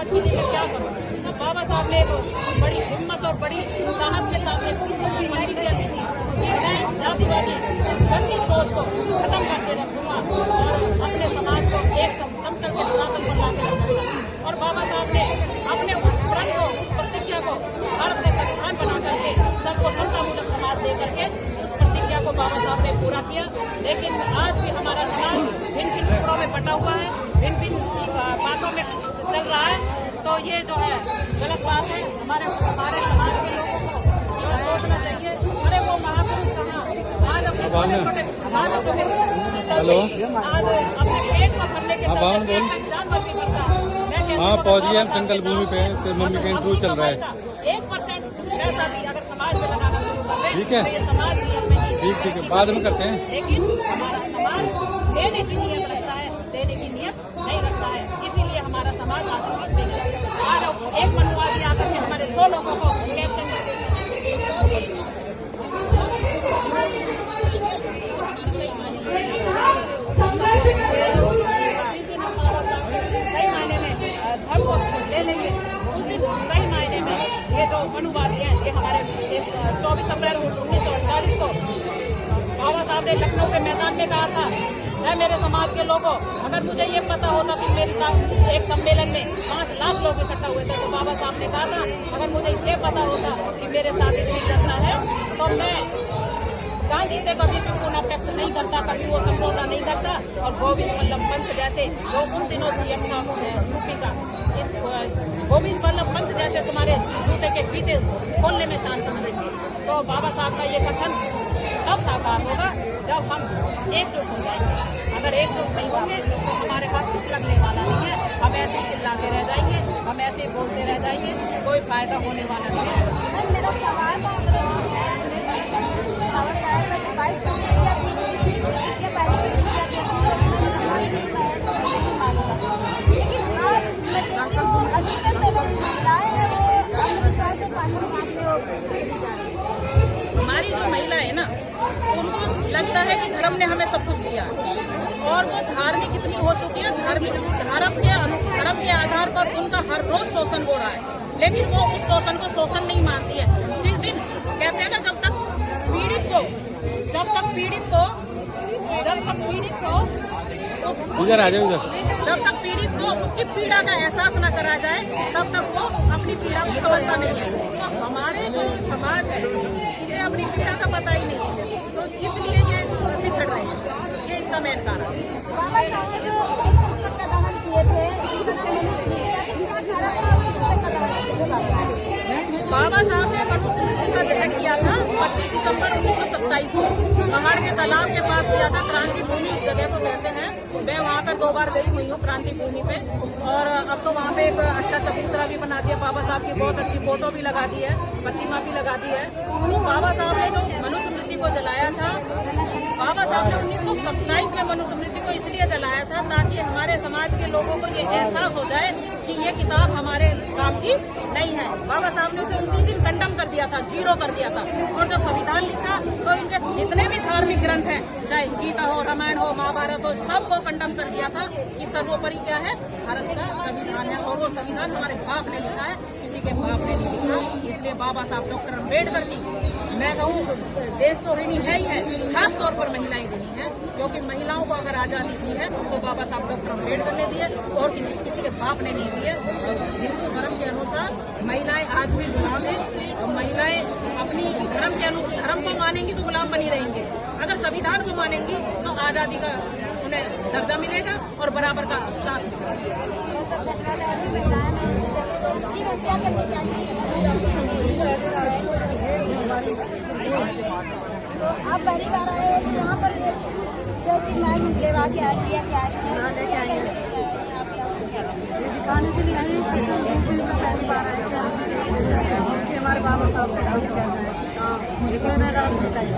समाज के लिए क्या करूँ। अब बाबा साहब ने बड़ी हिम्मत और बड़ी साहस के साथ मंडी दिया थी कि मैं इस जातिवादी इस गंदी सोच को खत्म करके रखूंगा और अपने समाज को एक समतल के धरातल पर लाके रखूंगा। और बाबा साहब ने अपने उस प्रण को, उस प्रतिज्ञा को भारत में संविधान बना करके सबको समतामूलक समाज दे करके उस प्रतिज्ञा को बाबा साहब ने पूरा किया। लेकिन आज भी हमारा समाज भिन्न भिन्न टुकड़ों में बटा हुआ है, भिन्न भिन्न बातों में चल रहा है। तो ये जो है गलत बात है। हमारे समाज के लोगों को सोचना चाहिए। अरे वो महापुरुष कहाँ आज अपने छोटे छोटे आज अपने पेट को भरने के जानवर भी करता है। हाँ पहुँचिए हम जंगल भूमि पे मम्मी का इंटरव्यू चल रहा है। 1% पैसा भी अगर समाज में लगाना शुरू कर दें ठीक है, तो ये समाज ठीक है बाद में करते हैं। लेकिन हमारा समाज देने की नियत रखता है, देने की नियत नहीं रखता है। इसीलिए हमारा समाज आज पीछे है। आज एक मनुवादी आकर के हमारे 100 लोगों को कैप्टन सही मायने में धर्म को ले लेंगे। उस दिन सही मायने में ये जो मनुवादी है ये हमारे 24 अप्रैल 1948 को बाबा साहब ने लखनऊ के मैदान में कहा था, मैं मेरे समाज के लोगों, अगर मुझे ये पता होता कि मेरी एक सम्मेलन में 5 लाख लोग इकट्ठा हुए थे, तो बाबा साहब ने कहा था अगर मुझे ये पता होता कि मेरे साथ इतनी जनता है तो मैं गांधी से कभी भी पुनः व्यक्त नहीं करता, कभी वो समझौता नहीं करता। और गोविंद वल्लभ पंत जैसे जो उन दिनों सीएम था यूपी का, गोविंद वल्लभ पंत जैसे तुम्हारे जूते के फीते खोलने में शान समझेंगे। तो बाबा साहब का ये कथन तब साकार होगा जब हम एकजुट हो जाएंगे। अगर एकजुट नहीं होंगे तो हमारे हाथ कुछ लगने वाला नहीं है। हम ऐसे ही चिल्लाते रह जाएंगे, हम ऐसे ही बोलते रह जाएंगे, कोई फायदा होने वाला नहीं है। मेरा सवाल बाबा साहब का डिवाइस प्रतिज्ञा थी, लेकिन आज मैं देखती हूँ अधिकतर जो महिलाएं हैं वो अंधविश्वास से हमारी जो महिला है ना, उनको लगता है कि धर्म ने हमें सब कुछ दिया और वो धार्मिक इतनी हो चुकी है, धर्म के आधार पर उनका हर रोज शोषण हो रहा है। लेकिन वो उस शोषण को शोषण नहीं मानती है। जिस दिन कहते हैं ना, जब तक पीड़ित को उसकी पीड़ा का एहसास न करा जाए तब तक वो अपनी पीड़ा को समझता नहीं है। तो हमारे जो समाज है इसे अपनी पीड़ा का पता ही नहीं है, तो इसलिए ये पिछड़ रहे हैं। ये इसका मेन कारण है। बाबा साहब ने जो पुस्तक का दहन किए थे, बाबा साहब ने मनुस्मृति का दहन किया था 25 दिसंबर 1927 को पहाड़ के तालाब के पास किया था। क्रांति भूमि इस जगह को कहते हैं। मैं वहाँ पर 2 बार गई हुई हूँ क्रांति भूमि पे, और अब तो वहाँ पे एक अच्छा चबूतरा भी बना दिया। बाबा साहब की बहुत अच्छी फोटो भी लगा दी है, प्रतिमा भी लगा दी है। तो बाबा साहब ने जो मनुस्मृति को जलाया था, बाबा साहब ने 1927 में मनुस्मृति को इसलिए जलाया था ताकि हमारे समाज के लोगों को ये एहसास हो जाए कि ये किताब हमारे काम की नहीं है। बाबा साहब ने उसे उसी दिन कंडम कर दिया था, जीरो कर दिया था। और जब संविधान लिखा तो इनके जितने भी धार्मिक ग्रंथ हैं, चाहे गीता हो, रामायण हो, महाभारत हो, सबको कंडम कर दिया था कि सर्वोपरि क्या है, भारत का संविधान है। और वो संविधान हमारे बाप ने लिखा है, किसी के बाप ने नहीं लिखा। इसलिए बाबा साहब डॉक्टर अम्बेडकर की, मैं कहूँ देश तो ऋणी है ही है, खास तौर पर महिलाएं ऋणी है, क्योंकि महिलाओं को अगर आजादी दी है तो बाबा साहब डॉक्टर अम्बेडकर ने दी है और किसी के बाप ने नहीं दी है। हिंदू धर्म के अनुसार महिलाएं आज भी गुलाम है, और महिलाएं अपनी धर्म को मानेंगी तो गुलाम बनी रहेंगी। अगर संविधान को मानेंगी तो आजादी का उन्हें दर्जा मिलेगा और बराबर का साथ आप पहली बार आए हो तो यहाँ पर लेवा के आती है, क्या लेके आएंगे ये दिखाने के लिए आई पहली बार आए कि हमारे बाबा साहब का काम कैसा है। हाँ, मैंने रात बताई।